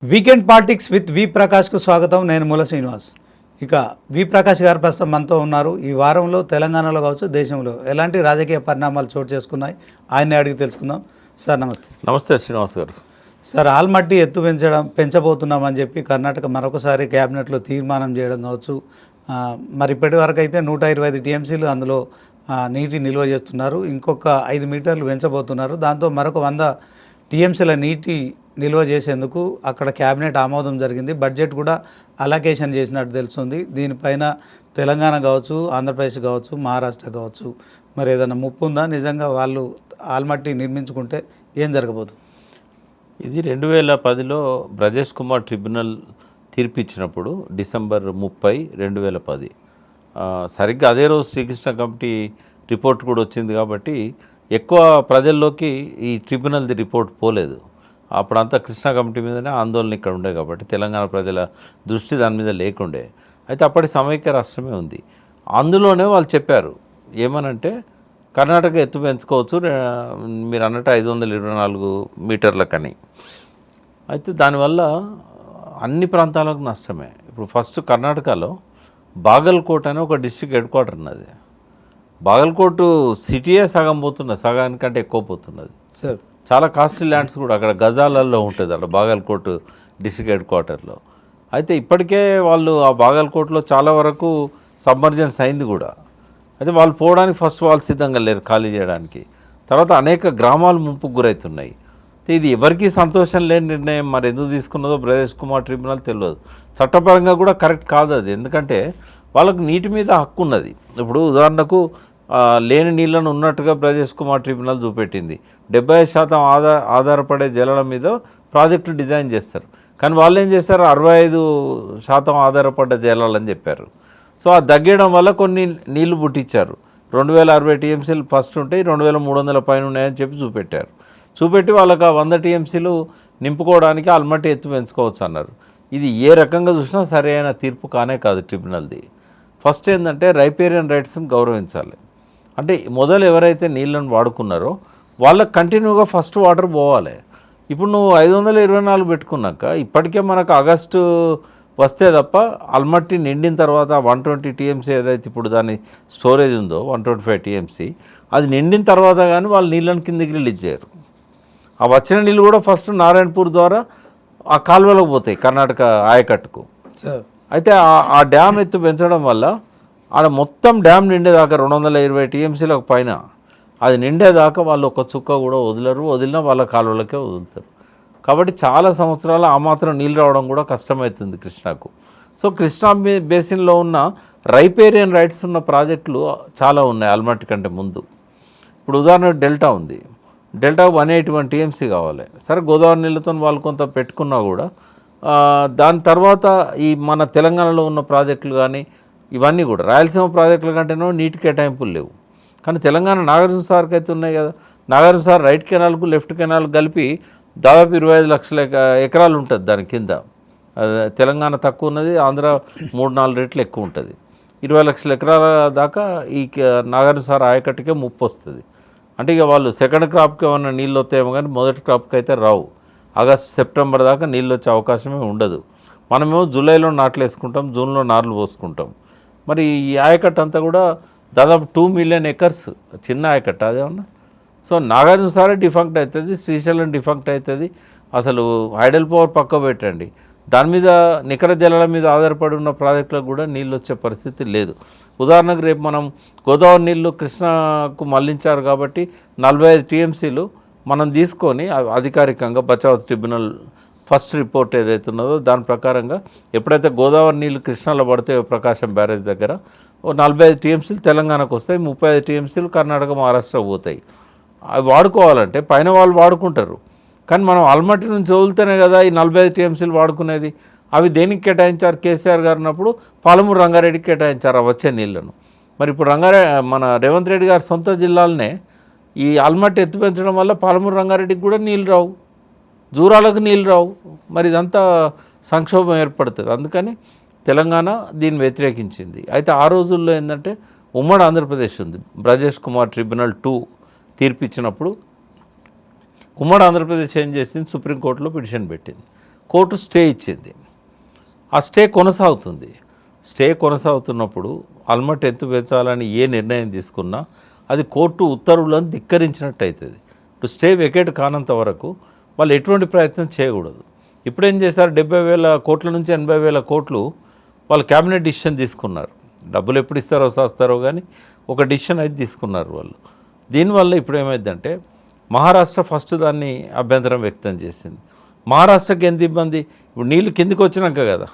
Weekend politics with వి ప్రకాష్కు స్వాగతం. నేను మూల శ్రీనివాస్. ఇక వి ప్రకాష్ గారు ప్రస్తుతం మనతో ఉన్నారు. ఈ వారంలో తెలంగాణలో కావచ్చు, దేశంలో ఎలాంటి రాజకీయ పరిణామాలు చోటు చేసుకున్నాయి ఆయన్ని అడిగి తెలుసుకుందాం. సార్ నమస్తే. నమస్తే శ్రీనివాస్ గారు. సార్, ఆల్మట్టి ఎత్తు పెంచబోతున్నామని చెప్పి కర్ణాటక మరొకసారి క్యాబినెట్లో తీర్మానం చేయడం కావచ్చు. మరి ఇప్పటి వరకు అయితే 125 టీఎంసీలు అందులో నీటి నిల్వ చేస్తున్నారు. ఇంకొక 5 మీటర్లు పెంచబోతున్నారు. దాంతో మరొక 100 టీఎంసీల నీటి నిల్వ చేసేందుకు అక్కడ క్యాబినెట్ ఆమోదం జరిగింది. బడ్జెట్ కూడా అలొకేషన్ చేసినట్టు తెలుస్తుంది. దీనిపైన తెలంగాణ కావచ్చు, ఆంధ్రప్రదేశ్ కావచ్చు, మహారాష్ట్ర కావచ్చు, మరి ఏదైనా ముప్పు ఉందా? నిజంగా వాళ్ళు ఆల్మట్టి నిర్మించుకుంటే ఏం జరగబోతుంది? ఇది 2010లో బ్రజేష్ కుమార్ ట్రిబ్యునల్ తీర్పిచ్చినప్పుడు డిసెంబర్ 30, 2010 సరిగ్గా అదే రోజు శ్రీకృష్ణ కమిటీ రిపోర్ట్ కూడా వచ్చింది. కాబట్టి ఎక్కువ ప్రజల్లోకి ఈ ట్రిబ్యునల్ది రిపోర్ట్ పోలేదు. అప్పుడంతా కృష్ణా కమిటీ మీదనే ఆందోళన ఇక్కడ ఉండే కాబట్టి తెలంగాణ ప్రజల దృష్టి దాని మీద లేకుండే. అయితే అప్పటి సమైక్య రాష్ట్రమే ఉంది. అందులోనే వాళ్ళు చెప్పారు ఏమనంటే కర్ణాటక ఎత్తు పెంచుకోవచ్చు మీరు అన్నట్టు 524 మీటర్లకని. అయితే దానివల్ల అన్ని ప్రాంతాలకు నష్టమే. ఇప్పుడు ఫస్ట్ కర్ణాటకలో బాగల్కోట్ అని ఒక డిస్ట్రిక్ట్ హెడ్ క్వార్టర్ ఉన్నది. బాగల్కోట్ సిటీయే సగం పోతున్నది, సగానికంటే ఎక్కువ పోతున్నది. చాలా కాస్ట్లీ ల్యాండ్స్ కూడా అక్కడ గజాలలో ఉంటుంది అక్కడ బాగల్కోట్ డిస్ట్రిక్ట్ హెడ్ క్వార్టర్లో. అయితే ఇప్పటికే వాళ్ళు ఆ బాగల్కోట్లో చాలా వరకు సబ్మర్జెన్స్ అయింది కూడా. అయితే వాళ్ళు పోవడానికి ఫస్ట్ వాళ్ళు సిద్ధంగా లేరు ఖాళీ చేయడానికి. తర్వాత అనేక గ్రామాలు ముంపుకు గురవుతున్నాయి. ఇది ఎవరికీ సంతోషం లేని నిర్ణయం. మరి ఎందుకు తీసుకున్నదో బ్రజేష్ కుమార్ ట్రిబ్యునల్ తెలియదు. చట్టపరంగా కూడా కరెక్ట్ కాదు అది. ఎందుకంటే వాళ్ళకు నీటి మీద హక్కు ఉన్నది. ఇప్పుడు ఉదాహరణకు లేని నీళ్లను ఉన్నట్టుగా బ్రజేష్ కుమార్ ట్రిబ్యునల్ చూపెట్టింది. 75% ఆధారపడే జలాల మీద ప్రాజెక్టు డిజైన్ చేస్తారు. కానీ వాళ్ళు ఏం చేస్తారు, 65% ఆధారపడ్డ జలాలని చెప్పారు. సో ఆ తగ్గడం వల్ల కొన్ని నీళ్లు పుట్టించారు. 2060 టీఎంసీలు ఫస్ట్ ఉంటాయి, 2300 పైన ఉన్నాయని చెప్పి చూపెట్టి వాళ్ళకి 100 టీఎంసీలు నింపుకోవడానికి ఆల్మట్టి ఎత్తు పెంచుకోవచ్చు అన్నారు. ఇది ఏ రకంగా చూసినా సరైన తీర్పు కానే కాదు ట్రిబ్యునల్ది. ఫస్ట్ ఏంటంటే రైపేరియన్ రైట్స్ని గౌరవించాలి. అంటే మొదలు ఎవరైతే నీళ్ళను వాడుకున్నారో వాళ్ళకి కంటిన్యూగా ఫస్ట్ వాటర్ పోవాలి. ఇప్పుడు నువ్వు 524 పెట్టుకున్నాక ఇప్పటికే మనకు ఆగస్టు వస్తే తప్ప ఆల్మట్టి నిండిన తర్వాత 120 టీఎంసీ ఏదైతే ఇప్పుడు దాని స్టోరేజ్ ఉందో 125 టీఎంసీ అది నిండిన తర్వాత కానీ వాళ్ళు నీళ్ళని కిందికి రిలీజ్ చేయరు. ఆ వచ్చిన నీళ్ళు కూడా ఫస్ట్ నారాయణపూర్ ద్వారా ఆ కాలువలకు పోతాయి కర్ణాటక ఆయకట్టుకు. అయితే ఆ డ్యామ్ ఎత్తు పెంచడం వల్ల ఆడ మొత్తం డ్యామ్ నిండేదాకా 220 టీఎంసీలకు పైన అది నిండేదాకా వాళ్ళు ఒక చుక్క కూడా వదిలినా వాళ్ళ కాలువలకే వదులుతారు. కాబట్టి చాలా సంవత్సరాలు ఆ మాత్రం నీళ్ళు రావడం కూడా కష్టమవుతుంది కృష్ణాకు. సో కృష్ణా బేసిన్లో ఉన్న రైపేరియన్ రైట్స్ ఉన్న ప్రాజెక్టులు చాలా ఉన్నాయి ఆల్మట్టి కంటే ముందు. ఇప్పుడు ఉదాహరణకు డెల్టా ఉంది. డెల్టాకు 181 టీఎంసీ కావాలి. సరే గోదావరి నీళ్ళతో వాళ్ళు కొంత పెట్టుకున్నా కూడా దాని తర్వాత ఈ మన తెలంగాణలో ఉన్న ప్రాజెక్టులు కానీ ఇవన్నీ కూడా రాయలసీమ ప్రాజెక్టుల కంటేనో నీటి కేటాయింపులు లేవు. కానీ తెలంగాణ నాగార్జున సార్కి అయితే ఉన్నాయి కదా. నాగార్జున సార్ రైట్ కెనాల్కు లెఫ్ట్ కెనాల్ కలిపి దాదాపు 25 లక్షల ఎకరాలు ఉంటుంది దాని కింద. తెలంగాణ తక్కువ ఉన్నది, ఆంధ్ర 3-4 రెట్లు ఎక్కువ ఉంటుంది. 20 లక్షల ఎకరాల దాకా ఈ నాగార్జున సార్ ఆయకట్టుకే ముప్పు వస్తుంది. అంటే ఇక వాళ్ళు సెకండ్ క్రాప్కి ఏమన్నా నీళ్ళు వస్తాయేమో కానీ మొదటి క్రాప్కి అయితే రావు. ఆగస్టు సెప్టెంబర్ దాకా నీళ్ళు వచ్చే అవకాశమే ఉండదు. మనమేమో జూలైలో నాట్లు వేసుకుంటాం, జూన్లో నార్లు పోసుకుంటాం. మరి ఈ ఆయకట్టు అంతా కూడా దాదాపు 2 మిలియన్ ఎకర్స్ చిన్న ఆయకట్టు అదేమన్నా. సో నాగార్జున సారే డిఫాక్ట్ అవుతుంది, శ్రీశైలం డిఫాక్ట్ అవుతుంది. అసలు హైడల్ పవర్ పక్క పెట్టండి, దాని మీద నికర జలాల మీద ఆధారపడి ఉన్న ప్రాజెక్టులకు కూడా నీళ్ళు వచ్చే పరిస్థితి లేదు. ఉదాహరణకు రేపు మనం గోదావరి నీళ్ళు కృష్ణాకు మళ్లించారు కాబట్టి 45 టీఎంసీలు మనం తీసుకొని అధికారికంగా బచావత్ ట్రిబ్యునల్ ఫస్ట్ రిపోర్ట్ ఏదైతే ఉన్నదో దాని ప్రకారంగా ఎప్పుడైతే గోదావరి నీళ్ళు కృష్ణాలో పడితే ప్రకాశం బ్యారేజ్ దగ్గర 45 టీఎంసీలు తెలంగాణకు వస్తాయి, 35 టీఎంసీలు కర్ణాటక మహారాష్ట్ర పోతాయి. అవి వాడుకోవాలంటే పైన వాళ్ళు వాడుకుంటారు. కానీ మనం ఆల్మట్టి నుంచి వదిలితేనే కదా ఈ 45 టీఎంసీలు వాడుకునేది. అవి దేనికి కేటాయించారు? కేసీఆర్ గారు ఉన్నప్పుడు పాలమూరు రంగారెడ్డికి కేటాయించారు వచ్చే నీళ్లను. మరి ఇప్పుడు మన రేవంత్ రెడ్డి గారి సొంత జిల్లాలనే ఈ ఆల్మట్టి ఎత్తు పెంచడం వల్ల పాలమూరు రంగారెడ్డికి కూడా నీళ్ళు రావు, జూరాలకు నీళ్ళు రావు. మరి ఇదంతా సంక్షోభం ఏర్పడుతుంది. అందుకని తెలంగాణ దీన్ని వ్యతిరేకించింది. అయితే ఆ రోజుల్లో ఏంటంటే ఉమ్మడి ఆంధ్రప్రదేశ్ ఉంది. బ్రజేష్ కుమార్ ట్రిబ్యునల్ 2 తీర్పిచ్చినప్పుడు ఉమ్మడి ఆంధ్రప్రదేశ్ ఏం చేసింది, సుప్రీంకోర్టులో పిటిషన్ పెట్టింది. కోర్టు స్టే ఇచ్చింది. ఆ స్టే కొనసాగుతుంది. స్టే కొనసాగుతున్నప్పుడు ఆల్మట్టి ఎత్తు పెంచాలని ఏ నిర్ణయం తీసుకున్నా అది కోర్టు ఉత్తర్వులను ధిక్కరించినట్టు అవుతుంది. ఇప్పుడు స్టే వెకేట్ కానంత వరకు వాళ్ళు ఎటువంటి ప్రయత్నం చేయకూడదు. ఇప్పుడేం చేశారు, 70,000 కోట్ల నుంచి 80,000 కోట్లు వాళ్ళు క్యాబినెట్ డిసిషన్ తీసుకున్నారు. డబ్బులు ఎప్పుడు ఇస్తారో వస్తారో కానీ ఒక డిసిషన్ అయితే తీసుకున్నారు వాళ్ళు. దీనివల్ల ఇప్పుడు ఏమైందంటే మహారాష్ట్ర ఫస్ట్ దాన్ని అభ్యంతరం వ్యక్తం చేసింది. మహారాష్ట్రకి ఎంత ఇబ్బంది, ఇప్పుడు నీళ్ళు కిందికి వచ్చినాక కదా.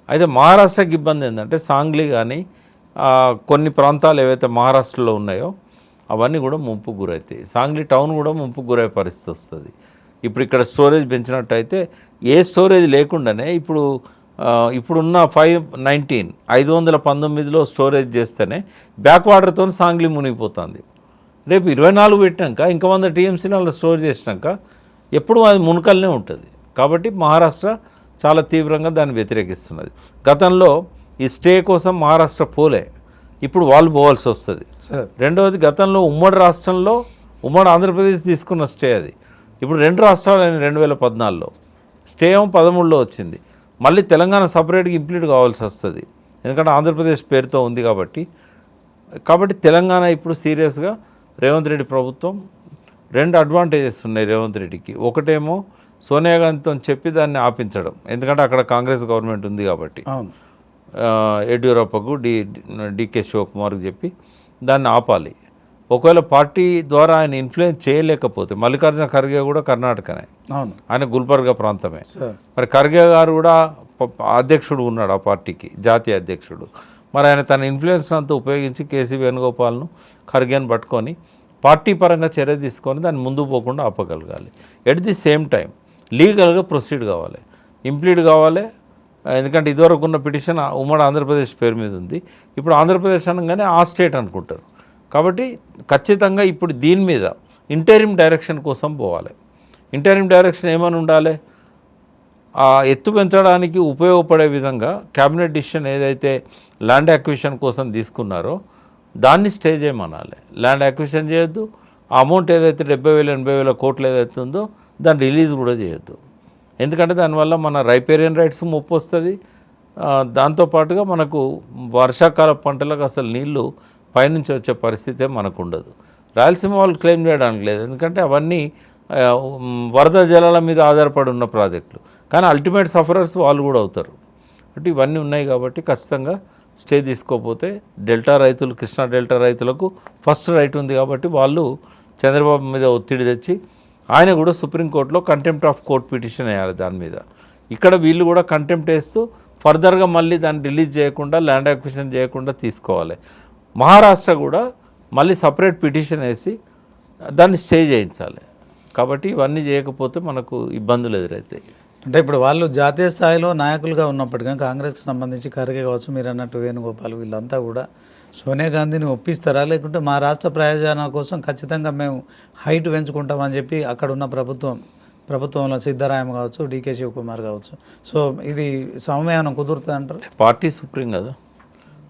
అయితే మహారాష్ట్రకి ఇబ్బంది ఏంటంటే సాంగ్లీ కానీ కొన్ని ప్రాంతాలు ఏవైతే మహారాష్ట్రలో ఉన్నాయో అవన్నీ కూడా ముంపుకు గురవుతాయి. సాంగ్లీ టౌన్ కూడా ముంపుకు గురయ్యే పరిస్థితి వస్తుంది. ఇప్పుడు ఇక్కడ స్టోరేజ్ పెంచినట్టయితే ఏ స్టోరేజ్ లేకుండానే ఇప్పుడున్న 519లో స్టోరేజ్ చేస్తేనే బ్యాక్ వాటర్తో సాంగ్లీ మునిగిపోతుంది. రేపు 24 పెట్టినాక ఇంకా 100 టీఎంసీని అలా స్టోర్ చేసినాక ఎప్పుడు అది మునకల్నే ఉంటుంది. కాబట్టి మహారాష్ట్ర చాలా తీవ్రంగా దాన్ని వ్యతిరేకిస్తున్నది. గతంలో ఈ స్టే కోసం మహారాష్ట్ర పోలే, ఇప్పుడు వాళ్ళు పోవాల్సి వస్తుంది. రెండవది, గతంలో ఉమ్మడి రాష్ట్రంలో ఉమ్మడి ఆంధ్రప్రదేశ్ తీసుకున్న స్టే అది. ఇప్పుడు 2 రాష్ట్రాలు అయిన 2014లో స్టే ఏమో 13లో వచ్చింది. మళ్ళీ తెలంగాణ సపరేట్గా ఇంప్లీట్ కావాల్సి వస్తుంది, ఎందుకంటే ఆంధ్రప్రదేశ్ పేరుతో ఉంది కాబట్టి. తెలంగాణ ఇప్పుడు సీరియస్గా రేవంత్ రెడ్డి ప్రభుత్వం 2 అడ్వాంటేజెస్ ఉన్నాయి రేవంత్ రెడ్డికి. ఒకటేమో సోనియా గాంధీతో చెప్పి దాన్ని ఆపించడం, ఎందుకంటే అక్కడ కాంగ్రెస్ గవర్నమెంట్ ఉంది కాబట్టి. యడ్యూరప్పకు డికే శివకుమార్కి చెప్పి దాన్ని ఆపాలి. ఒకవేళ పార్టీ ద్వారా ఆయన ఇన్ఫ్లుయెన్స్ చేయలేకపోతే, మల్లికార్జున ఖర్గే కూడా కర్ణాటకనే, ఆయన గుల్బర్గా ప్రాంతమే. మరి ఖర్గే గారు కూడా అధ్యక్షుడు ఉన్నాడు ఆ పార్టీకి, జాతీయ అధ్యక్షుడు. మరి ఆయన తన ఇన్ఫ్లుయెన్స్ అంతా ఉపయోగించి కేసీ వేణుగోపాల్ను ఖర్గేను పట్టుకొని పార్టీ పరంగా చర్య తీసుకొని దాన్ని ముందుకు పోకుండా ఆపగలగాలి. ఎట్ ది సేమ్ టైం లీగల్గా ప్రొసీడ్ కావాలి, ఇంప్లీడ్ కావాలి. ఎందుకంటే ఇదివరకు ఉన్న పిటిషన్ ఉమ్మడి ఆంధ్రప్రదేశ్ పేరు మీద ఉంది. ఇప్పుడు ఆంధ్రప్రదేశ్ అనగానే ఆ స్టేట్ అనుకుంటారు. కాబట్టి ఖచ్చితంగా ఇప్పుడు దీని మీద ఇంటరిమ్ డైరెక్షన్ కోసం పోవాలి. ఇంటరిమ్ డైరెక్షన్ ఏమని ఉండాలి, ఆ ఎత్తు పెంచడానికి ఉపయోగపడే విధంగా క్యాబినెట్ డిసిషన్ ఏదైతే ల్యాండ్ అక్విజిషన్ కోసం తీసుకున్నారో దాన్ని స్టే చేయమనాలి. ల్యాండ్ అక్విజిషన్ చేయొద్దు, ఆ అమౌంట్ ఏదైతే 70,000 80,000 కోట్లు ఏదైతే ఉందో దాన్ని రిలీజ్ కూడా చేయొద్దు. ఎందుకంటే దానివల్ల మన రైపేరియన్ రైట్స్ ముప్పు వస్తుంది. దాంతోపాటుగా మనకు వర్షాకాల పంటలకు అసలు నీళ్లు పైనుంచి వచ్చే పరిస్థితే మనకు ఉండదు. రాయలసీమ వాళ్ళు క్లెయిమ్ చేయడానికి లేదు, ఎందుకంటే అవన్నీ వరద జలాల మీద ఆధారపడి ఉన్న ప్రాజెక్టులు. కానీ అల్టిమేట్ సఫరర్స్ వాళ్ళు కూడా అవుతారు. అంటే ఇవన్నీ ఉన్నాయి కాబట్టి ఖచ్చితంగా స్టే తీసుకోకపోతే డెల్టా రైతులు, కృష్ణా డెల్టా రైతులకు ఫస్ట్ రైట్ ఉంది కాబట్టి వాళ్ళు చంద్రబాబు మీద ఒత్తిడి తెచ్చి ఆయన కూడా సుప్రీంకోర్టులో కంటెంప్ట్ ఆఫ్ కోర్ట్ పిటిషన్ వేయాలి దాని మీద. ఇక్కడ వీళ్ళు కూడా కంటెంప్ట్ వేస్తూ ఫర్దర్గా మళ్ళీ దాన్ని రిలీజ్ చేయకుండా, ల్యాండ్ అక్విజిషన్ చేయకుండా తీసుకోవాలి. మహారాష్ట్ర కూడా మళ్ళీ సపరేట్ పిటిషన్ వేసి దాన్ని స్టే చేయించాలి. కాబట్టి ఇవన్నీ చేయకపోతే మనకు ఇబ్బందులు ఎదురవుతాయి. అంటే ఇప్పుడు వాళ్ళు జాతీయ స్థాయిలో నాయకులుగా ఉన్నప్పటికీ కాంగ్రెస్కి సంబంధించి ఖర్గే కావచ్చు, మీరు అన్నట్టు వేణుగోపాల్, వీళ్ళంతా కూడా సోనియా గాంధీని ఒప్పిస్తారా, లేకుంటే మా రాష్ట్ర ప్రయోజనాల కోసం ఖచ్చితంగా మేము హైట్ పెంచుకుంటామని చెప్పి అక్కడ ఉన్న ప్రభుత్వంలో సిద్ధరామయ్య కావచ్చు, డికే శివకుమార్ కావచ్చు, సో ఇది సమయానం కుదురుతుంది అంటారు? పార్టీ సుప్రీం కదా,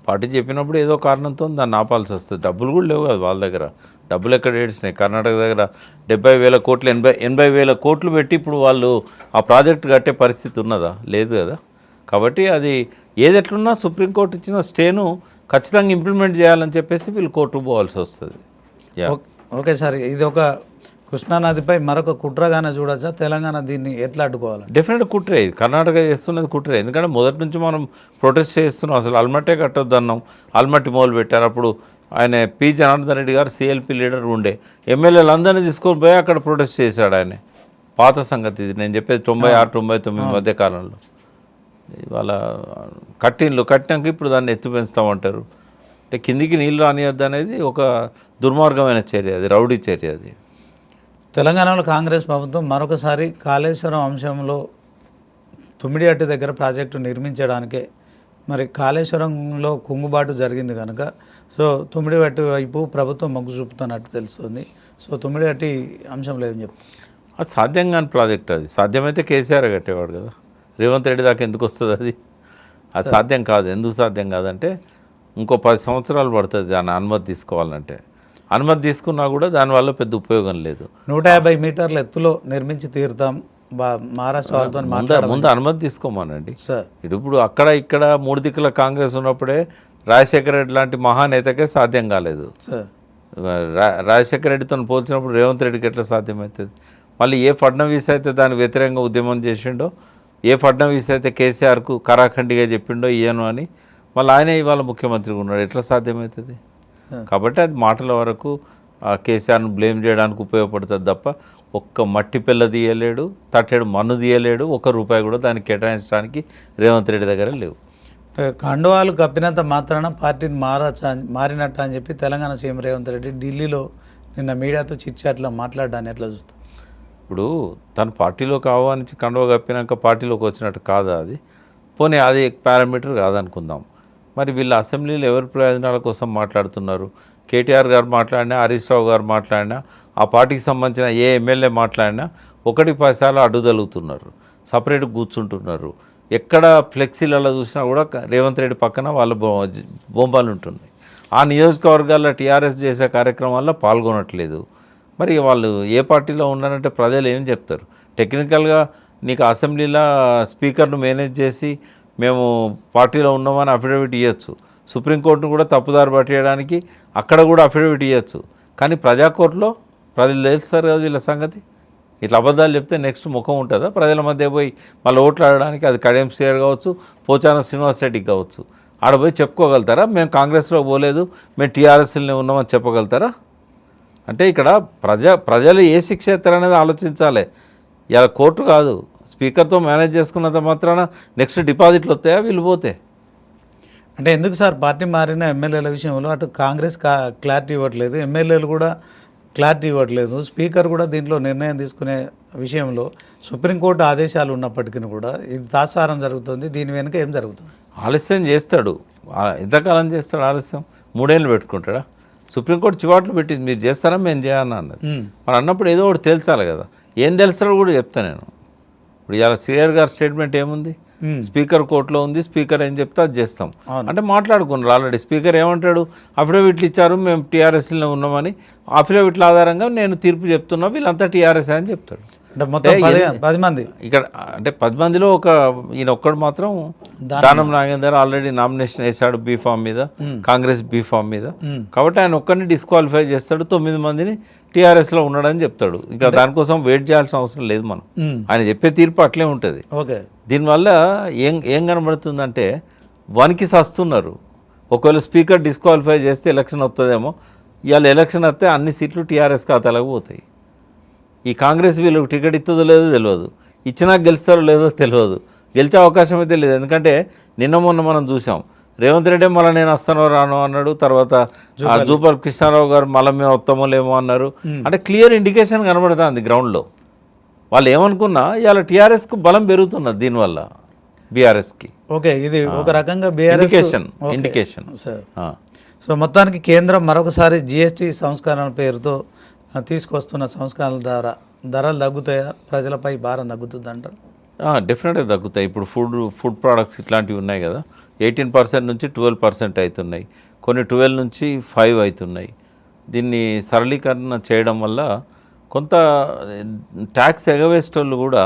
పార్టీ చెప్పినప్పుడు ఏదో కారణంతో దాన్ని ఆపాల్సి వస్తుంది. డబ్బులు కూడా లేవు కదా వాళ్ళ దగ్గర, డబ్బులు ఎక్కడ ఏడ్చినాయి. కర్ణాటక దగ్గర 70,000 కోట్లు 80,000 కోట్లు పెట్టి ఇప్పుడు వాళ్ళు ఆ ప్రాజెక్టు కట్టే పరిస్థితి ఉన్నదా? లేదు కదా. కాబట్టి అది ఏది ఎట్లున్నా సుప్రీంకోర్టు ఇచ్చిన స్టేను ఖచ్చితంగా ఇంప్లిమెంట్ చేయాలని చెప్పేసి వీళ్ళు కోర్టుకు పోవాల్సి వస్తుంది. ఓకే సార్, ఇది ఒక కృష్ణానదిపై మరొక కుట్రగానే చూడొచ్చా? తెలంగాణ దీన్ని ఎట్లా అడ్డుకోవాలి? డెఫినెట్గా కుట్రే, ఇది కర్ణాటక చేస్తున్నది కుట్రే. ఎందుకంటే మొదటి నుంచి మనం ప్రొటెస్ట్ చేస్తున్నాం, అసలు ఆల్మట్టే కట్టొద్దు అన్నాం, ఆల్మట్టి మొదలు పెట్టారు. అప్పుడు ఆయన పి జనార్దన్ రెడ్డి గారు సిఎల్పి లీడర్ ఉండే, ఎమ్మెల్యేలు అందరినీ తీసుకొని పోయి అక్కడ ప్రొటెస్ట్ చేశాడు ఆయన. పాత సంగతి ఇది, నేను చెప్పేది 96-99 మధ్య కాలంలో. ఇవాళ కట్టినాక ఇప్పుడు దాన్ని ఎత్తు పెంచుతామంటారు. అంటే కిందికి నీళ్ళు రానియద్దు అనేది ఒక దుర్మార్గమైన చర్య, అది రౌడీ చర్య. అది తెలంగాణలో కాంగ్రెస్ ప్రభుత్వం మరొకసారి కాళేశ్వరం అంశంలో తుమ్మిడిహట్టి దగ్గర ప్రాజెక్టు నిర్మించడానికే, మరి కాళేశ్వరంలో కుంగుబాటు జరిగింది కనుక సో తుమ్మిడిహట్టి వైపు ప్రభుత్వం మొగ్గు చూపుతున్నట్టు తెలుస్తుంది. సో తుమ్మిడిహట్టి అంశంలో ఏం చెప్తారు? అది సాధ్యం కాని ప్రాజెక్ట్. అది సాధ్యమైతే కేసీఆర్ కట్టేవాడు కదా, రేవంత్ రెడ్డి దాకా ఎందుకు వస్తుంది? అది సాధ్యం కాదు. ఎందుకు సాధ్యం కాదంటే ఇంకో 10 సంవత్సరాలు పడుతుంది దాన్ని అనుమతి తీసుకోవాలంటే. అనుమతి తీసుకున్నా కూడా దానివల్ల పెద్ద ఉపయోగం లేదు. 150 మీటర్ల ఎత్తులో నిర్మించి తీరుతాం మహారాష్ట్ర వాళ్ళతో ముందు అనుమతి తీసుకోమానండి. సార్ ఇప్పుడు అక్కడ ఇక్కడ మూడు దిక్కుల కాంగ్రెస్ ఉన్నప్పుడే రాజశేఖర రెడ్డి లాంటి మహానేతకే సాధ్యం కాలేదు. సార్ రాజశేఖర రెడ్డితో పోల్చినప్పుడు రేవంత్ రెడ్డికి ఎట్లా సాధ్యమవుతుంది? మళ్ళీ ఏ ఫడ్నవీస్ అయితే దాని వ్యతిరేకంగా ఉద్యమం చేసిండో, ఏ ఫడ్నవీస్ అయితే కేసీఆర్కు కరాఖండిగా చెప్పిండో ఇయ్యను అని, మళ్ళీ ఆయనే ఇవాళ ముఖ్యమంత్రిగా ఉన్నాడు, ఎట్లా సాధ్యమవుతుంది? కాబట్టి అది మాటల వరకు కేసీఆర్ను బ్లేమ్ చేయడానికి ఉపయోగపడుతుంది తప్ప ఒక్క మట్టి పిల్ల తీయలేడు, తట్టెడు మన్ను తీయలేడు, ₹1 కూడా దానికి కేటాయించడానికి రేవంత్ రెడ్డి దగ్గర లేవు. కండువాలు కప్పినంత మాత్రాన పార్టీని మారినట్టు అని చెప్పి తెలంగాణ సీఎం రేవంత్ రెడ్డి ఢిల్లీలో నిన్న మీడియాతో చిట్చాట్లో మాట్లాడడాన్ని ఎట్లా చూస్తాం? ఇప్పుడు తను పార్టీలోకి ఆహ్వానించి కండువ కప్పినాక పార్టీలోకి వచ్చినట్టు కాదా అది? పోనీ అది పారామీటర్ కాదనుకుందాం. మరి వీళ్ళ అసెంబ్లీలో ఎవరి ప్రయోజనాల కోసం మాట్లాడుతున్నారు? కేటీఆర్ గారు మాట్లాడినా, హరీష్ రావు గారు మాట్లాడినా, ఆ పార్టీకి సంబంధించిన ఏ ఎమ్మెల్యే మాట్లాడినా 1-10 సార్లు అడ్డుదలుగుతున్నారు, సపరేట్ కూర్చుంటున్నారు. ఎక్కడ ఫ్లెక్సీలలో చూసినా కూడా రేవంత్ రెడ్డి పక్కన వాళ్ళ బొమ్మలు ఉంటున్నాయి. ఆ నియోజకవర్గాల్లో టీఆర్ఎస్ చేసే కార్యక్రమాల్లో పాల్గొనట్లేదు. మరి వాళ్ళు ఏ పార్టీలో ఉన్నారంటే ప్రజలు ఏం చెప్తారు? టెక్నికల్గా నీకు అసెంబ్లీలో స్పీకర్ను మేనేజ్ చేసి మేము పార్టీలో ఉన్నామని అఫిడవిట్ ఇవ్వచ్చు. సుప్రీంకోర్టును కూడా తప్పుదారి పట్టేయడానికి అక్కడ కూడా అఫిడవిట్ ఇవ్వచ్చు. కానీ ప్రజాకోర్టులో ప్రజలు తెలుస్తారు కదా వీళ్ళ సంగతి. ఇట్లా అబద్ధాలు చెప్తే నెక్స్ట్ ముఖం ఉంటుందా? ప్రజల మధ్య పోయి మళ్ళీ ఓట్లు ఆడడానికి అది కడియం శ్రీయర్ కావచ్చు, పోచారం శ్రీనివాస్ రెడ్డికి కావచ్చు, ఆడ పోయి చెప్పుకోగలుగుతారా? మేము కాంగ్రెస్లో పోలేదు, మేము టీఆర్ఎస్లోనే ఉన్నామని చెప్పగలుగుతారా? అంటే ఇక్కడ ప్రజలు ఏ శిక్ష ఎత్తారనేది ఆలోచించాలి. ఇలా కోర్టు కాదు, స్పీకర్తో మేనేజ్ చేసుకున్నంత మాత్రాన నెక్స్ట్ డిపాజిట్లు వస్తాయా వీళ్ళు పోతే? అంటే ఎందుకు సార్ పార్టీ మారిన ఎమ్మెల్యేల విషయంలో అటు కాంగ్రెస్ క్లారిటీ ఇవ్వట్లేదు, ఎమ్మెల్యేలు కూడా క్లారిటీ ఇవ్వట్లేదు, స్పీకర్ కూడా దీంట్లో నిర్ణయం తీసుకునే విషయంలో సుప్రీంకోర్టు ఆదేశాలు ఉన్నప్పటికీ కూడా ఇది తాత్సారం జరుగుతుంది. దీని వెనుక ఏం జరుగుతుంది? ఆలస్యం చేస్తాడు. ఎంతకాలం చేస్తాడు ఆలస్యం? 3 ఏళ్ళు పెట్టుకుంటాడా? సుప్రీంకోర్టు చివాట్లు పెట్టింది, మీరు చేస్తారా మేము చేయను అన్నది. మరి అన్నప్పుడు ఏదో ఒకటి తేల్చాలి కదా. ఏం తెలుస్తాడో కూడా చెప్తాను నేను. ఇప్పుడు ఇలా శ్రీయర్ గారి స్టేట్మెంట్ ఏముంది? స్పీకర్ కోర్టులో ఉంది, స్పీకర్ ఏం చెప్తే అది చేస్తాం అంటే మాట్లాడుకున్నారు ఆల్రెడీ. స్పీకర్ ఏమంటాడు? అఫిడవిట్లు ఇచ్చారు, మేము టీఆర్ఎస్లో ఉన్నామని, అఫిడవిట్ల ఆధారంగా నేను తీర్పు చెప్తున్నా, వీళ్ళంతా టీఆర్ఎస్ అని చెప్తాడు. అంటే మొత్తం 10 మంది ఇక్కడ, అంటే 10 మందిలో ఈయన ఒక్కడు మాత్రం దానం నాగేందర్ ఆల్రెడీ నామినేషన్ వేశాడు బీఫామ్ మీద, కాంగ్రెస్ బీఫామ్ మీద. కాబట్టి ఆయన ఒక్కరిని డిస్క్వాలిఫై చేస్తాడు, 9 మందిని టీఆర్ఎస్లో ఉన్నాడని చెప్తాడు. ఇంకా దానికోసం వెయిట్ చేయాల్సిన అవసరం లేదు మనం. ఆయన చెప్పే తీర్పు అట్లే ఉంటుంది. ఓకే, దీనివల్ల ఏం కనబడుతుందంటే వనికి సస్తున్నారు. ఒకవేళ స్పీకర్ డిస్క్వాలిఫై చేస్తే ఎలక్షన్ వస్తుందేమో, ఇవాళ ఎలక్షన్ వస్తే అన్ని సీట్లు టీఆర్ఎస్ ఖాతాలకు పోతాయి. ఈ కాంగ్రెస్ వీళ్ళకి టికెట్ ఇస్తుందో లేదో తెలియదు, ఇచ్చినా గెలుస్తారో లేదో తెలియదు, గెలిచే అవకాశం అయితే లేదు. ఎందుకంటే నిన్న మొన్న మనం చూసాం, రేవంత్ రెడ్డి మళ్ళీ నేను వస్తానో రానో అన్నాడు, తర్వాత జూపల్ కృష్ణారావు గారు మళ్ళీ మేము వస్తామో లేమో అన్నారు. అంటే క్లియర్ ఇండికేషన్ కనబడుతుంది గ్రౌండ్లో. వాళ్ళు ఏమనుకున్నా ఇవాళ టీఆర్ఎస్కు బలం పెరుగుతున్నది దీనివల్ల బీఆర్ఎస్కి. ఓకే, ఇది ఒక రకంగా బీఆర్ఎస్ ఇండికేషన్. సో మొత్తానికి కేంద్రం మరొకసారి జిఎస్టీ సంస్కరణ పేరుతో తీసుకొస్తున్న సంస్కరణల ద్వారా ధరలు తగ్గుతాయా? ప్రజలపై భారం తగ్గుతుంది అంటారు? డెఫినెట్గా తగ్గుతాయి. ఇప్పుడు ఫుడ్ ప్రోడక్ట్స్ ఇట్లాంటివి ఉన్నాయి కదా, 18% నుంచి 12% అవుతున్నాయి, కొన్ని 12 నుంచి 5 అవుతున్నాయి. దీన్ని సరళీకరణ చేయడం వల్ల కొంత ట్యాక్స్ ఎగవేసేటోళ్ళు కూడా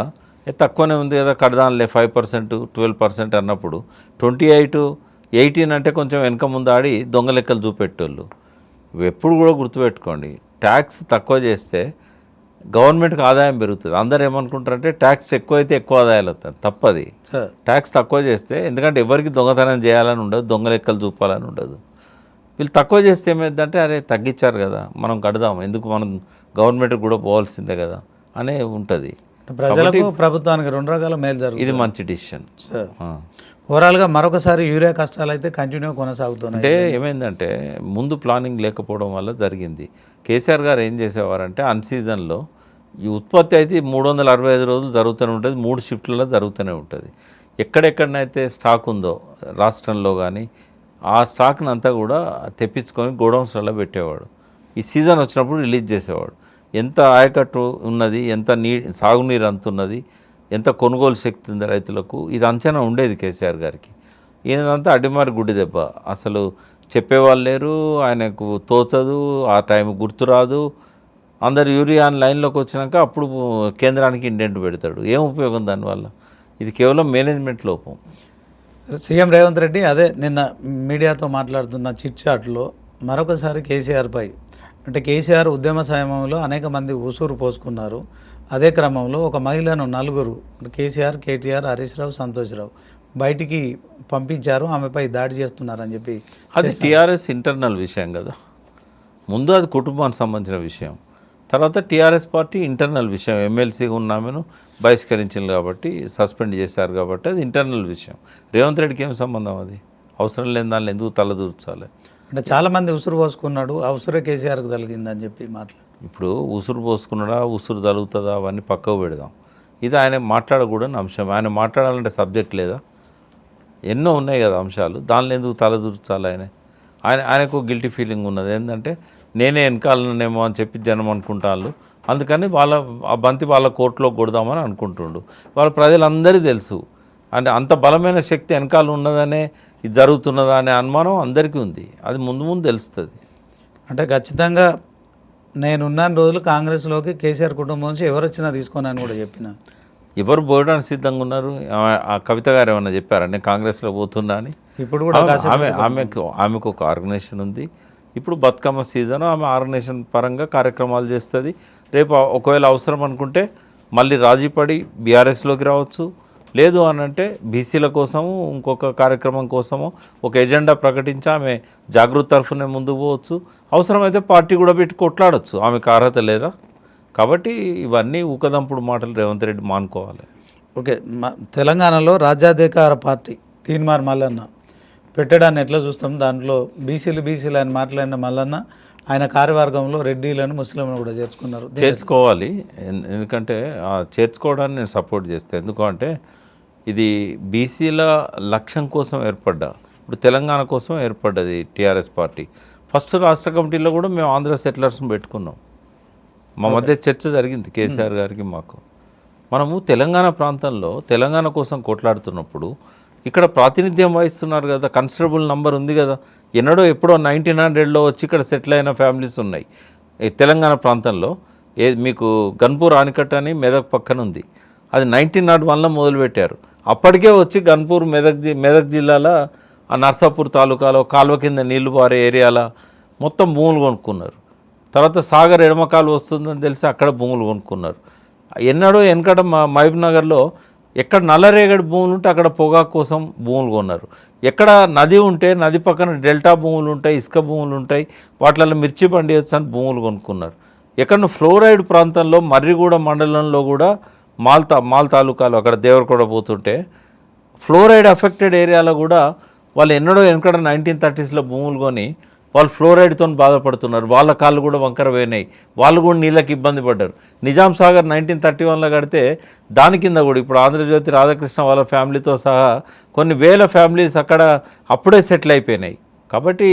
తక్కువనే ఉంది కదా కడదాంలే 5%, 12% అన్నప్పుడు 28, 18 అంటే కొంచెం వెనక ముందు ఆడి దొంగ లెక్కలు చూపెట్టేళ్ళు. ఎప్పుడు కూడా గుర్తుపెట్టుకోండి, ట్యాక్స్ తక్కువ చేస్తే గవర్నమెంట్కి ఆదాయం పెరుగుతుంది. అందరు ఏమనుకుంటారంటే ట్యాక్స్ ఎక్కువైతే ఎక్కువ ఆదాయాలు వస్తాయి. తప్పది. ట్యాక్స్ తక్కువ చేస్తే, ఎందుకంటే ఎవరికి దొంగతనం చేయాలని ఉండదు, దొంగ లెక్కలు చూపాలని ఉండదు. వీళ్ళు తక్కువ చేస్తే ఏమైందంటే అరే తగ్గించారు కదా మనం కడదాం, ఎందుకు మనం గవర్నమెంట్కి కూడా పోవాల్సిందే కదా అనే ఉంటుంది. ప్రజలకు ప్రభుత్వానికి 2 రకాల మేలు జరుగుతుంది. ఇది మంచి డిసిషన్. ఓవరాల్గా మరొకసారి యూరియా కష్టాలు అయితే కంటిన్యూ కొనసాగుతున్నాయి. అంటే ఏమైందంటే ముందు ప్లానింగ్ లేకపోవడం వల్ల జరిగింది. కేసీఆర్ గారు ఏం చేసేవారంటే అన్సీజన్లో ఈ ఉత్పత్తి అయితే 365 రోజులు జరుగుతూనే ఉంటుంది, 3 షిఫ్ట్లలో జరుగుతూనే ఉంటుంది. ఎక్కడెక్కడనైతే స్టాక్ ఉందో రాష్ట్రంలో కానీ ఆ స్టాక్ని అంతా కూడా తెప్పించుకొని గోడౌన్స్లలో పెట్టేవాడు. ఈ సీజన్ వచ్చినప్పుడు రిలీజ్ చేసేవాడు. ఎంత ఆయకట్టు ఉన్నది, ఎంత సాగునీరు అంత ఉన్నది, ఎంత కొనుగోలు శక్తి ఉంది రైతులకు, ఇది అంచనా ఉండేది కేసీఆర్ గారికి. ఈయనంతా అడ్డిమారి గుడ్డి దెబ్బ. అసలు చెప్పేవాళ్ళు లేరు, ఆయనకు తోచదు, ఆ టైం గుర్తురాదు. అందరు యూరియా అని లైన్లోకి వచ్చినాక అప్పుడు కేంద్రానికి ఇండెంట్ పెడతాడు. ఏం ఉపయోగం దానివల్ల? ఇది కేవలం మేనేజ్మెంట్ లోపం. సీఎం రేవంత్ రెడ్డి అదే నిన్న మీడియాతో మాట్లాడుతున్న చిట్ చాట్లో మరొకసారి కేసీఆర్పై, అంటే కేసీఆర్ ఉద్యమ సమయంలో అనేక మంది ఉసూరు పోసుకున్నారు, అదే క్రమంలో ఒక మహిళను నలుగురు కేసీఆర్, కేటీఆర్, హరీష్ రావు, సంతోష్ రావు బయటికి పంపించారు, ఆమెపై దాడి చేస్తున్నారని చెప్పి. అది టీఆర్ఎస్ ఇంటర్నల్ విషయం కదా. ముందు అది కుటుంబానికి సంబంధించిన విషయం, తర్వాత టీఆర్ఎస్ పార్టీ ఇంటర్నల్ విషయం. ఎమ్మెల్సీగా ఉన్న ఆమెను బహిష్కరించింది కాబట్టి, సస్పెండ్ చేశారు కాబట్టి అది ఇంటర్నల్ విషయం. రేవంత్ రెడ్డికి ఏం సంబంధం? అది అవసరం లేని దానిలో ఎందుకు తలదూర్చాలి? అంటే చాలామంది ఉసురు పోసుకున్నాడు, ఆ ఉసురే కేసీఆర్కి తగిలిందని చెప్పి మాట్లాడు. ఇప్పుడు ఉసురు పోసుకున్నాడా, ఉసురు తలుగుతుందా, అవన్నీ పక్కకు పెడదాం. ఇది ఆయన మాట్లాడకూడని అంశం. ఆయన మాట్లాడాలంటే సబ్జెక్ట్ లేదా? ఎన్నో ఉన్నాయి కదా అంశాలు, దానిలో ఎందుకు తలదూర్చాలి? ఆయనకు గిల్టీ ఫీలింగ్ ఉన్నది. ఏంటంటే నేనే వెనకాలనేమో అని చెప్పి జనం అనుకుంటాను. అందుకని ఆ బంతి వాళ్ళ కోర్టులో కొడదామని అనుకుంటుండు. వాళ్ళ ప్రజలందరికీ తెలుసు. అంటే అంత బలమైన శక్తి వెనకాల ఉన్నదనే ఇది జరుగుతున్నదా అనే అనుమానం అందరికీ ఉంది. అది ముందు ముందు తెలుస్తుంది. అంటే ఖచ్చితంగా నేనున్న రోజులు కాంగ్రెస్లోకి కేసీఆర్ కుటుంబం నుంచి ఎవరు వచ్చినా తీసుకోనని కూడా చెప్పిన. ఎవరు పోయడానికి సిద్ధంగా ఉన్నారు? ఆ కవిత గారు ఏమన్నా చెప్పారా నేను కాంగ్రెస్లో పోతున్నా అని? ఇప్పుడు కూడా ఆమెకు ఒక ఆర్గనైజేషన్ ఉంది. ఇప్పుడు బతుకమ్మ సీజన్, ఆమె ఆర్గనైజేషన్ పరంగా కార్యక్రమాలు చేస్తుంది. రేపు ఒకవేళ అవసరం అనుకుంటే మళ్ళీ రాజీపడి బీఆర్ఎస్లోకి రావచ్చు. లేదు అని అంటే బీసీల కోసము ఇంకొక కార్యక్రమం కోసము ఒక ఎజెండా ప్రకటించి ఆమె జాగృతి తరఫునే ముందుకు పోవచ్చు. అవసరమైతే పార్టీ కూడా పెట్టి కొట్లాడచ్చు. ఆమెకు అర్హత లేదా? కాబట్టి ఇవన్నీ ఊకదంపుడు మాటలు రేవంత్ రెడ్డి మానుకోవాలి. ఓకే, తెలంగాణలో రాజ్యాధికార పార్టీ తీన్మార్ మల్లన్న పెట్టడాన్ని ఎట్లా చూస్తాం? దాంట్లో బీసీలు ఆయన మాట్లాడిన మల్లన్న ఆయన కార్యవర్గంలో రెడ్డిలను, ముస్లింలను కూడా చేర్చుకున్నారు. చేర్చుకోవాలి. ఎందుకంటే చేర్చుకోవడాన్ని నేను సపోర్ట్ చేస్తాను. ఎందుకంటే ఇది బీసీల లక్ష్యం కోసం ఇప్పుడు తెలంగాణ కోసం ఏర్పడ్డది టీఆర్ఎస్ పార్టీ. ఫస్ట్ రాష్ట్ర కమిటీలో కూడా మేము ఆంధ్ర సెటిలర్స్ని పెట్టుకున్నాం. మా మధ్య చర్చ జరిగింది కేసీఆర్ గారికి మాకు. మనము తెలంగాణ ప్రాంతంలో తెలంగాణ కోసం కొట్లాడుతున్నప్పుడు ఇక్కడ ప్రాతినిధ్యం వహిస్తున్నారు కదా, కన్సిడరబుల్ నంబర్ ఉంది కదా. ఎప్పుడో 1900లో వచ్చి ఇక్కడ సెటిల్ అయిన ఫ్యామిలీస్ ఉన్నాయి తెలంగాణ ప్రాంతంలో. మీకు గన్పూర్ ఆనికట్ట అని మెదక్ పక్కన ఉంది. అది 1901లో మొదలుపెట్టారు. అప్పటికే వచ్చి గన్పూర్ మెదక్ జిల్లాలో ఆ నర్సాపూర్ తాలూకాలో కాలువ కింద నీళ్లు పారే ఏరియాలో మొత్తం భూములు కొనుక్కున్నారు. తర్వాత సాగర్ ఎడమ కాలువ వస్తుందని తెలిసి అక్కడ భూములు కొనుక్కున్నారు. వెనకట మహబూబ్ నగర్లో ఎక్కడ నల్లరేగడి భూములు ఉంటే అక్కడ పొగాకు కోసం భూములు కొన్నారు. ఎక్కడ నది ఉంటే నది పక్కన డెల్టా భూములు ఉంటాయి, ఇసుక భూములు ఉంటాయి, వాటిల్లో మిర్చి పండియచ్చు అని భూములు కొనుక్కున్నారు. ఎక్కడ ఫ్లోరైడ్ ప్రాంతంలో మర్రిగూడ మండలంలో కూడా మాల్ తాలూకాలో అక్కడ దేవరకొండ పోతుంటే ఫ్లోరైడ్ అఫెక్టెడ్ ఏరియాలో కూడా వాళ్ళు వెనకడ 1930sలో భూములు కొని వాళ్ళు ఫ్లోరైడ్తో బాధపడుతున్నారు. వాళ్ళ కాళ్ళు కూడా వంకర పోయినాయి. వాళ్ళు కూడా నీళ్ళకి ఇబ్బంది పడ్డారు. నిజాం సాగర్ 1931లో కడితే దాని కింద కూడా ఇప్పుడు ఆంధ్రజ్యోతి రాధాకృష్ణ వాళ్ళ ఫ్యామిలీతో సహా కొన్ని వేల ఫ్యామిలీస్ అక్కడ అప్పుడే సెటిల్ అయిపోయినాయి. కాబట్టి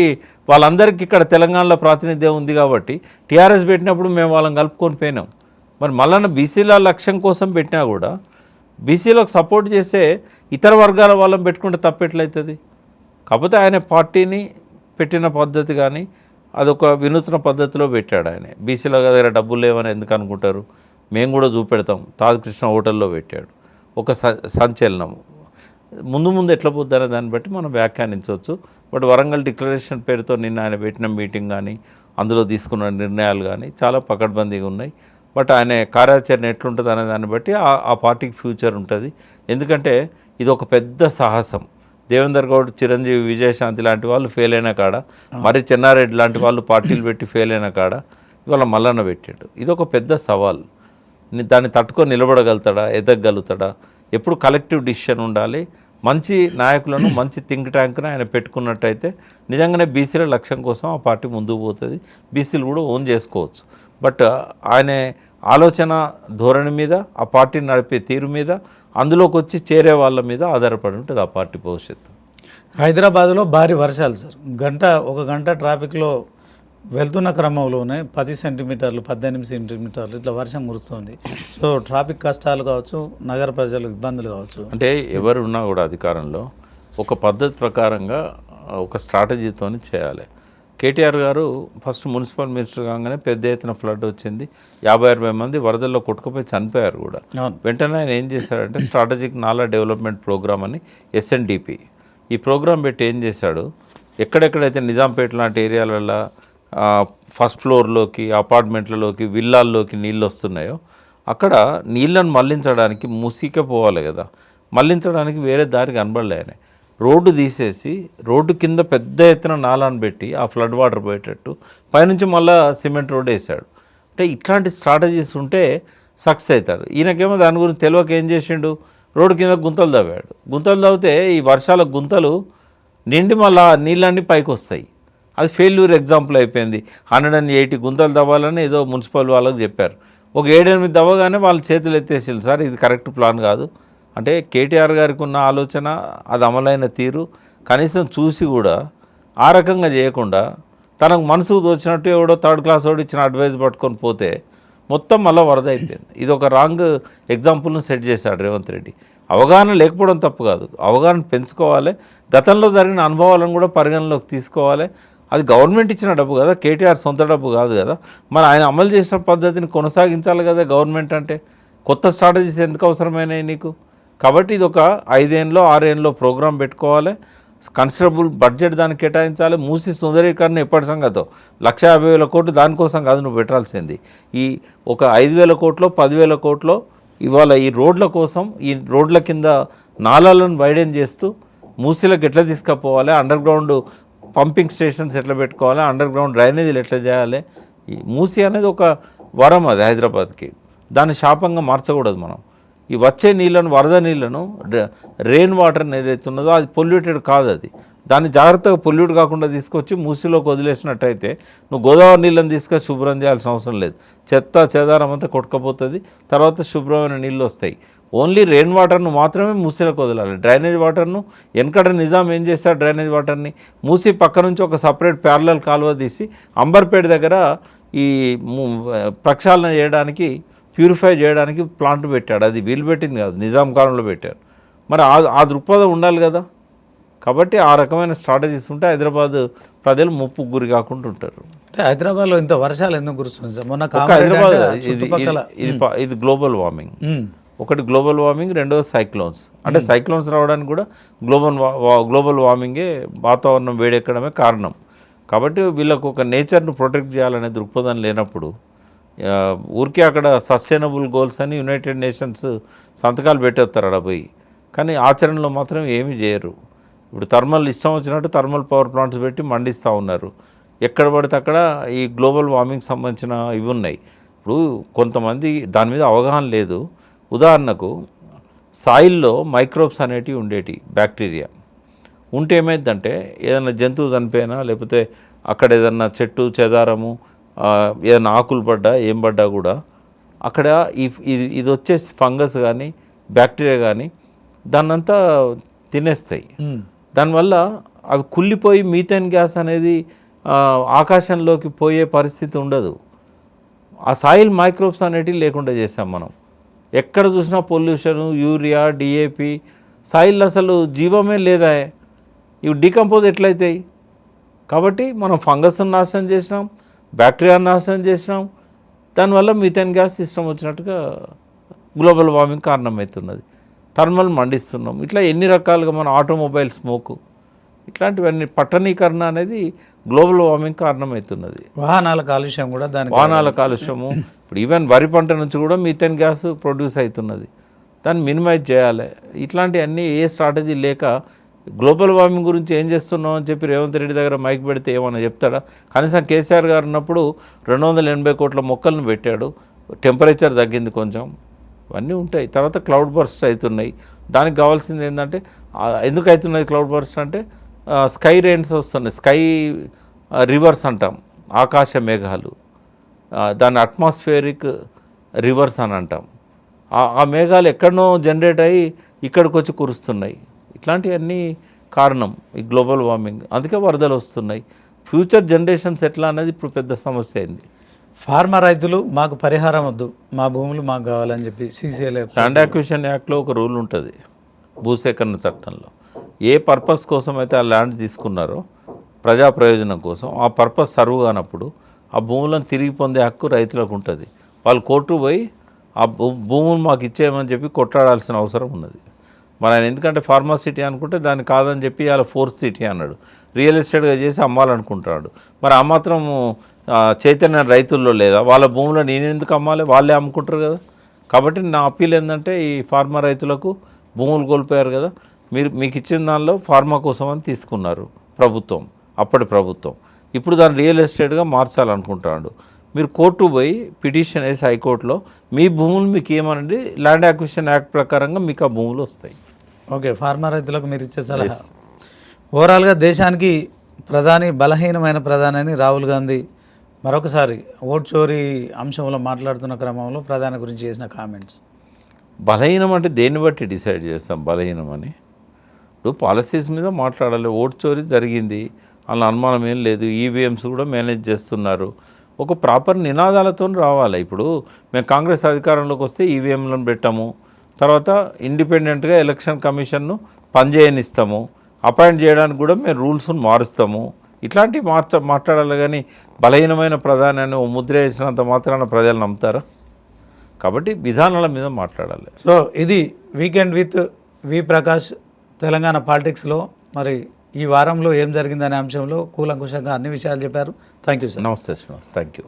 వాళ్ళందరికీ ఇక్కడ తెలంగాణలో ప్రాతినిధ్యం ఉంది కాబట్టి టీఆర్ఎస్ పెట్టినప్పుడు మేము వాళ్ళని కలుపుకొని పోయినాం. మరి మళ్ళీ బీసీల లక్ష్యం కోసం పెట్టినా కూడా బీసీలకు సపోర్ట్ చేసే ఇతర వర్గాల వాళ్ళని పెట్టుకుంటే తప్పెట్లయితుంది? కాకపోతే ఆయన పార్టీని పెట్టిన పద్ధతి కానీ అదొక వినూత్న పద్ధతిలో పెట్టాడు. ఆయన బీసీల దగ్గర డబ్బులు లేవని ఎందుకు అనుకుంటారు? మేము కూడా చూపెడతాం. తాజకృష్ణ హోటల్లో పెట్టాడు. ఒక సంచలనము. ముందు ఎట్లా పోద్దారో దాన్ని బట్టి మనం వ్యాఖ్యానించవచ్చు. బట్ వరంగల్ డిక్లరేషన్ పేరుతో నిన్న ఆయన పెట్టిన మీటింగ్ కానీ అందులో తీసుకున్న నిర్ణయాలు కానీ చాలా పకడ్బందీగా ఉన్నాయి. బట్ ఆయన కార్యాచరణ ఎట్లుంటుంది అనే దాన్ని బట్టి ఆ పార్టీకి ఫ్యూచర్ ఉంటుంది. ఎందుకంటే ఇది ఒక పెద్ద సాహసం. దేవేందర్ గౌడ్, చిరంజీవి, విజయశాంతి లాంటి వాళ్ళు ఫెయిల్ అయిన కాడ, మరి చెన్నారెడ్డి లాంటి వాళ్ళు పార్టీలు పెట్టి ఫెయిల్ అయిన కాడ ఇవాళ మల్లన్న పెట్టాడు. ఇది ఒక పెద్ద సవాల్. దాన్ని తట్టుకొని నిలబడగలుగుతాడా, ఎదగలుగుతాడా? ఎప్పుడు కలెక్టివ్ డిసిషన్ ఉండాలి. మంచి నాయకులను, మంచి థింక్ ట్యాంక్ను ఆయన పెట్టుకున్నట్టయితే నిజంగానే బీసీల లక్ష్యం కోసం ఆ పార్టీ ముందుకు పోతుంది. బీసీలు కూడా ఓన్ చేసుకోవచ్చు. బట్ ఆయన ఆలోచన ధోరణి మీద, ఆ పార్టీని నడిపే తీరు మీద, అందులోకి వచ్చి చేరే వాళ్ళ మీద ఆధారపడి ఉంటుంది ఆ పార్టీ భవిష్యత్తు. హైదరాబాద్లో భారీ వర్షాలు సార్. ఒక గంట ట్రాఫిక్లో వెళ్తున్న క్రమంలోనే 10 సెంటీమీటర్లు, 18 సెంటీమీటర్లు ఇట్లా వర్షం కురుస్తుంది. సో ట్రాఫిక్ కష్టాలు కావచ్చు, నగర ప్రజలకు ఇబ్బందులు కావచ్చు. అంటే ఎవరున్నా కూడా అధికారంలో ఒక పద్ధతి ప్రకారంగా ఒక స్ట్రాటజీతో చేయాలి. కేటీఆర్ గారు ఫస్ట్ మున్సిపల్ మినిస్టర్ కాగానే పెద్ద ఎత్తున ఫ్లడ్ వచ్చింది, 50-60 మంది వరదల్లో కొట్టుకుపోయి చనిపోయారు కూడా. వెంటనే ఆయన ఏం చేశాడంటే స్ట్రాటజిక్ నాలా డెవలప్మెంట్ ప్రోగ్రామ్ అని SNDP ఈ ప్రోగ్రాం పెట్టి ఏం చేశాడు, ఎక్కడెక్కడైతే నిజాంపేట లాంటి ఏరియాలలో ఫస్ట్ ఫ్లోర్లోకి అపార్ట్మెంట్లలోకి విల్లాల్లోకి నీళ్ళు వస్తున్నాయో అక్కడ నీళ్ళను మళ్లించడానికి మూసీకే పోవాలి కదా, మళ్లించడానికి వేరే దారి కనబడలే. ఆయన రోడ్డు తీసేసి రోడ్డు కింద పెద్ద ఎత్తున నాలాను పెట్టి ఆ ఫ్లడ్ వాటర్ పోయేటట్టు పైనుంచి మళ్ళీ సిమెంట్ రోడ్ వేసాడు. అంటే ఇట్లాంటి స్ట్రాటజీస్ ఉంటే సక్సెస్ అవుతారు. ఈయనకేమో దాని గురించి తెలియక ఏం చేసిండు, రోడ్డు కింద గుంతలు తవ్వాడు. గుంతలు తవ్వితే ఈ వర్షాల గుంతలు నిండి మళ్ళీ నీళ్ళన్నీ పైకి వస్తాయి. అది ఫెయిల్యూర్ ఎగ్జాంపుల్ అయిపోయింది. 180 గుంతలు తవ్వాలని ఏదో మున్సిపల్ వాళ్ళకి చెప్పారు. ఒక 7-8 తవ్వగానే వాళ్ళు చేతులు ఎత్తేసారు, సార్ ఇది కరెక్ట్ ప్లాన్ కాదు. అంటే కేటీఆర్ గారికి ఉన్న ఆలోచన, అది అమలైన తీరు కనీసం చూసి కూడా ఆ రకంగా చేయకుండా తనకు మనసుకు తోచినట్టు ఎవడో థర్డ్ క్లాస్ వాడు ఇచ్చిన అడ్వైజ్ పట్టుకొని పోతే మొత్తం మళ్ళీ వరద అయిపోయింది. ఇది ఒక రాంగ్ ఎగ్జాంపుల్ను సెట్ చేశాడు రేవంత్ రెడ్డి. అవగాహన లేకపోవడం తప్పు కాదు, అవగాహన పెంచుకోవాలి. గతంలో జరిగిన అనుభవాలను కూడా పరిగణలోకి తీసుకోవాలి. అది గవర్నమెంట్ ఇచ్చిన డబ్బు కదా, కేటీఆర్ సొంత డబ్బు కాదు కదా. మరి ఆయన అమలు చేసిన పద్ధతిని కొనసాగించాలి కదా గవర్నమెంట్ అంటే. కొత్త స్ట్రాటజీస్ ఎందుకు అవసరమైనాయి నీకు? కాబట్టి ఇది ఒక 5 ఏళ్ళలో 6 ఏళ్ళలో ప్రోగ్రాం పెట్టుకోవాలి, కన్సిడరబుల్ బడ్జెట్ దానికి కేటాయించాలి. మూసి సుందరీకరణ ఎప్పటి సంగతో 1,50,000 కోట్లు దానికోసం కాదు నువ్వు పెట్టాల్సింది. ఈ ఒక 5,000 కోట్లో 10,000 కోట్లో ఇవాళ ఈ రోడ్ల కోసం, ఈ రోడ్ల కింద నాలాలను వైడెన్ చేస్తూ మూసీలకు ఎట్లా తీసుకుపోవాలి, అండర్ గ్రౌండ్ పంపింగ్ స్టేషన్స్ ఎట్లా పెట్టుకోవాలి, అండర్ గ్రౌండ్ డ్రైనేజీలు ఎట్లా చేయాలి. ఈ మూసీ అనేది ఒక వరం, అది హైదరాబాద్కి. దాన్ని శాపంగా మార్చకూడదు మనం. ఈ వచ్చే నీళ్ళను, వరద నీళ్ళను, రెయిన్ వాటర్ని ఏదైతే ఉన్నదో అది పొల్యూటెడ్ కాదు. అది దాన్ని జాగ్రత్తగా పొల్యూట్ కాకుండా తీసుకొచ్చి మూసీలోకి వదిలేసినట్టయితే నువ్వు గోదావరి నీళ్ళని తీసుకొని శుభ్రం చేయాల్సిన అవసరం లేదు. చెత్త చెదారం అంతా కొట్టుకపోతుంది, తర్వాత శుభ్రమైన నీళ్ళు వస్తాయి. ఓన్లీ రెయిన్ వాటర్ను మాత్రమే మూసీలకు వదలాలి. డ్రైనేజ్ వాటర్ను వెనకట నిజాం ఏం చేశాడు, డ్రైనేజ్ వాటర్ని మూసీ పక్క నుంచి ఒక సపరేట్ ప్యారలల్ కాలువ తీసి అంబర్పేట దగ్గర ఈ ప్రక్షాళన చేయడానికి, ప్యూరిఫై చేయడానికి ప్లాంట్ పెట్టాడు. అది వీలు పెట్టింది కాదు, నిజాం కాలంలో పెట్టారు. మరి ఆ దృక్పథం ఉండాలి కదా. కాబట్టి ఆ రకమైన స్ట్రాటజీస్ ఉంటే హైదరాబాద్ ప్రజలు ముప్పుకు గురి కాకుండా ఉంటారు. అంటే హైదరాబాద్లో ఇంత వర్షాలు ఎందుకు కురుస్తుంది సార్? మొన్న హైదరాబాద్ ఇది గ్లోబల్ వార్మింగ్. ఒకటి గ్లోబల్ వార్మింగ్, రెండోది సైక్లోన్స్. అంటే సైక్లోన్స్ రావడానికి కూడా గ్లోబల్ వార్మింగే, వాతావరణం వేడెక్కడమే కారణం. కాబట్టి వీళ్ళకు ఒక నేచర్ను ప్రొటెక్ట్ చేయాలనే దృక్పథం లేనప్పుడు ఊరికే అక్కడ సస్టైనబుల్ గోల్స్ అని యునైటెడ్ నేషన్స్ సంతకాలు పెట్టేస్తారు అక్కడ పోయి, కానీ ఆచరణలో మాత్రం ఏమీ చేయరు. ఇప్పుడు థర్మల్ ఇష్టం వచ్చినట్టు థర్మల్ పవర్ ప్లాంట్స్ పెట్టి మండిస్తూ ఉన్నారు. ఎక్కడ పడితే అక్కడ ఈ గ్లోబల్ వార్మింగ్ సంబంధించిన ఇవి ఉన్నాయి. ఇప్పుడు కొంతమంది దాని మీద అవగాహన లేదు. ఉదాహరణకు సాయిల్లో మైక్రోబ్స్ అనేటివి ఉండేటి, బ్యాక్టీరియా ఉంటే ఏమైందంటే ఏదైనా జంతువు చనిపోయినా, లేకపోతే అక్కడ ఏదన్నా చెట్టు చెదారము, ఏదైనా ఆకులు పడ్డా ఏం పడ్డా కూడా అక్కడ ఇది వచ్చేసి ఫంగస్ కానీ బ్యాక్టీరియా కానీ దాన్నంతా తినేస్తాయి. దానివల్ల అవి కుళ్ళిపోయి మీథేన్ గ్యాస్ అనేది ఆకాశంలోకి పోయే పరిస్థితి ఉండదు. ఆ సాయిల్ మైక్రోబ్స్ అనేటివి లేకుండా చేసాం మనం. ఎక్కడ చూసినా పొల్యూషను, యూరియా, DAP, సాయిల్ అసలు జీవమే లేదా. ఇవి డీకంపోజ్ ఎట్లయితాయి? కాబట్టి మనం ఫంగస్ను నాశనం చేసినాం, బ్యాక్టీరియాను నాశనం చేసినాం. దానివల్ల మీథేన్ గ్యాస్ ఇష్టం వచ్చినట్టుగా గ్లోబల్ వార్మింగ్ కారణమవుతున్నది. థర్మల్ మండిస్తున్నాం. ఇట్లా ఎన్ని రకాలుగా మన ఆటోమొబైల్ స్మోకు, ఇట్లాంటివన్నీ పట్టణీకరణ అనేది గ్లోబల్ వార్మింగ్ కారణమవుతున్నది. వాహనాల కాలుష్యం కూడా, వాహనాల కాలుష్యము. ఇప్పుడు ఈవెన్ వరి పంట నుంచి కూడా మీథేన్ గ్యాస్ ప్రొడ్యూస్ అవుతున్నది. దాన్ని మినిమైజ్ చేయాలి. ఇట్లాంటివన్నీ ఏ స్ట్రాటజీ లేక గ్లోబల్ వార్మింగ్ గురించి ఏం చేస్తున్నాం అని చెప్పి రేవంత్ రెడ్డి దగ్గర మైక్ పెడితే ఏమన్నా చెప్తాడా? కనీసం కేసీఆర్ గారు ఉన్నప్పుడు 280 కోట్ల మొక్కలను పెట్టాడు, టెంపరేచర్ తగ్గింది కొంచెం, ఇవన్నీ ఉంటాయి. తర్వాత క్లౌడ్ బర్స్ట్ అవుతున్నాయి. దానికి కావాల్సింది ఏంటంటే, ఎందుకు అవుతున్నాయి క్లౌడ్ బర్స్ట్ అంటే స్కై రెయిన్స్ వస్తున్నాయి, స్కై రివర్స్ అంటాం, ఆకాశ మేఘాలు, దాన్ని అట్మాస్ఫియరిక్ రివర్స్ అని అంటాం. ఆ మేఘాలు ఎక్కడనో జనరేట్ అయ్యి ఇక్కడికి వచ్చి కురుస్తున్నాయి. ఇట్లాంటివన్నీ కారణం ఈ గ్లోబల్ వార్మింగ్. అందుకే వరదలు వస్తున్నాయి. ఫ్యూచర్ జనరేషన్స్ ఎట్లా అనేది ఇప్పుడు పెద్ద సమస్య అయింది. ఫార్మర్ రైతులు మాకు పరిహారం వద్దు, మా భూములు మాకు కావాలని చెప్పి CCL ల్యాండ్ అక్విజిషన్ యాక్ట్లో ఒక రూల్ ఉంటుంది, భూసేకరణ చట్టంలో. ఏ పర్పస్ కోసం అయితే ఆ ల్యాండ్ తీసుకున్నారో ప్రజా ప్రయోజనం కోసం ఆ పర్పస్ సర్వ్ కానప్పుడు ఆ భూములను తిరిగి పొందే హక్కు రైతులకు ఉంటుంది. వాళ్ళు కోర్టు పోయి ఆ భూములు మాకు ఇచ్చేయమని చెప్పి కొట్లాడాల్సిన అవసరం ఉన్నది. మరి ఆయన ఎందుకంటే ఫార్మా సిటీ అనుకుంటే దాన్ని కాదని చెప్పి అలా ఫోర్త్ సిటీ అన్నాడు, రియల్ ఎస్టేట్గా చేసి అమ్మాలనుకుంటున్నాడు. మరి ఆ మాత్రం చైతన్యం రైతుల్లో లేదా? వాళ్ళ భూములు నేను ఎందుకు అమ్మాలి, వాళ్ళే అమ్ముకుంటారు కదా. కాబట్టి నా అప్పీల్ ఏంటంటే ఈ ఫార్మా రైతులకు భూములు కోల్పోయారు కదా, మీకు ఇచ్చిన దానిలో ఫార్మా కోసం అని తీసుకున్నారు ప్రభుత్వం, అప్పటి ప్రభుత్వం. ఇప్పుడు దాన్ని రియల్ ఎస్టేట్గా మార్చాలనుకుంటున్నాడు. మీరు కోర్టు పోయి పిటిషన్ వేసి హైకోర్టులో మీ భూములు మీకు ఏమనండి ల్యాండ్ అక్విజిషన్ యాక్ట్ ప్రకారంగా మీకు ఆ భూములు వస్తాయి. ఓకే, ఫార్మా రైతులకు మీరు ఇచ్చే సలహా. ఓవరాల్గా దేశానికి బలహీనమైన ప్రధాని అని రాహుల్ గాంధీ మరొకసారి ఓట్ చోరీ అంశంలో మాట్లాడుతున్న క్రమంలో ప్రధాని గురించి చేసిన కామెంట్స్. బలహీనం అంటే దేన్ని బట్టి డిసైడ్ చేస్తాం బలహీనం అని? ఇప్పుడు పాలసీస్ మీద మాట్లాడాలి. ఓట్ చోరీ జరిగింది, అలా అనుమానం ఏం లేదు. ఈవీఎంస్ కూడా మేనేజ్ చేస్తున్నారు. ఒక ప్రాపర్ నినాదాలతో రావాలి. ఇప్పుడు మేము కాంగ్రెస్ అధికారంలోకి వస్తే ఈవీఎంలను పెట్టాము, తర్వాత ఇండిపెండెంట్గా ఎలక్షన్ కమిషన్ను పనిచేయనిస్తాము, అపాయింట్ చేయడానికి కూడా మేము రూల్స్ను మారుస్తాము, ఇట్లాంటివి మాట్లాడాలి. కానీ బలహీనమైన ప్రధాని అని ముద్ర వేసినంత మాత్రాన ప్రజలు నమ్ముతారా? కాబట్టి విధానాల మీద మాట్లాడాలి. సో ఇది వీకెండ్ విత్ వి ప్రకాష్. తెలంగాణ పాలిటిక్స్లో మరి ఈ వారంలో ఏం జరిగిందనే అంశంలో కూలంకుషంగా అన్ని విషయాలు చెప్పారు. Thank you sir. నమస్తే శ్రీనివాస్, థ్యాంక్ యూ.